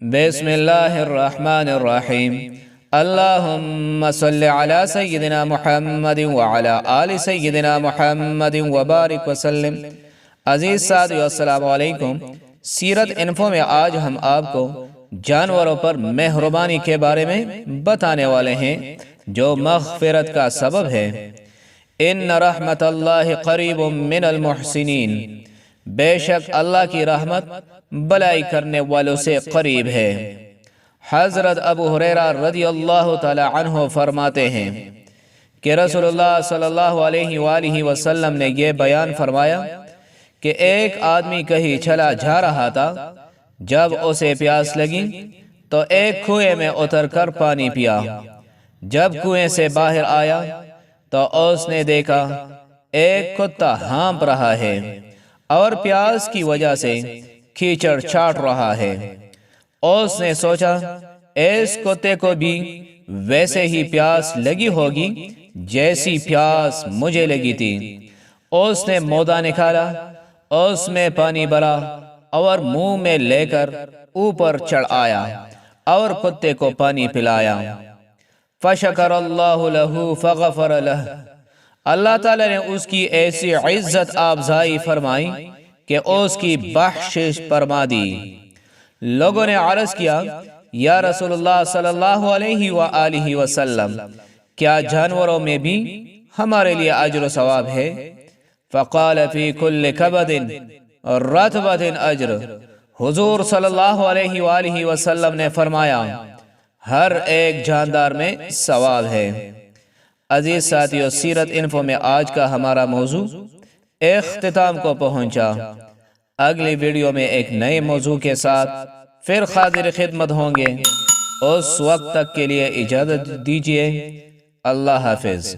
بسم الله الرحمن الرحيم. اللهم صل على سيدنا محمد وعلى آل سيدنا محمد وبارك وسلم. عزیز ساتھیو، السلام علیکم. سیرت انفو میں آج ہم آپ کو جانوروں پر مہربانی کے بارے میں بتانے والے ہیں جو مغفرت کا سبب ہے. ان رحمت اللہ قریب من المحسنین، بے شک اللہ کی رحمت بلائی کرنے والوں سے قریب ہے. حضرت ابو ہریرہ رضی اللہ تعالی عنہ فرماتے ہیں کہ رسول اللہ صلی اللہ علیہ وآلہ وسلم نے یہ بیان فرمایا کہ ایک آدمی کہیں چلا جا رہا تھا. جب اسے پیاس لگی تو ایک کنویں میں اتر کر پانی پیا. جب کنویں سے باہر آیا تو اس نے دیکھا ایک کتا ہانپ رہا ہے اور پیاس کی وجہ سے کیچڑ چاٹ رہا ہے. اس نے سوچا اس کتے کو بھی ویسے ہی پیاس لگی ہوگی جیسی پیاس مجھے لگی تھی. اس نے مودا نکالا، اس میں پانی بھرا اور منہ میں لے کر اوپر چڑھ آیا اور کتے کو پانی پلایا. فشکر اللہ لہ فغفر لہ، اللہ تعالی نے اس کی ایسی عزت افزائی فرمائی کہ اس کی بخشش فرما دی. لوگوں نے عرض کیا یا رسول اللہ صلی اللہ علیہ وآلہ وسلم، کیا جانوروں میں بھی ہمارے لیے اجر و ثواب ہے؟ فقال فی کل کبد رطبۃ اجر، حضور صلی اللہ علیہ وآلہ وسلم نے فرمایا ہر ایک جاندار میں ثواب ہے. عزیز ساتھیو، سیرت انفو میں آج کا ہمارا موضوع اختتام کو پہنچا. اگلی ویڈیو میں ایک نئے موضوع کے ساتھ پھر حاضر خدمت ہوں گے. اس وقت تک کے لیے اجازت دیجیے. اللہ حافظ.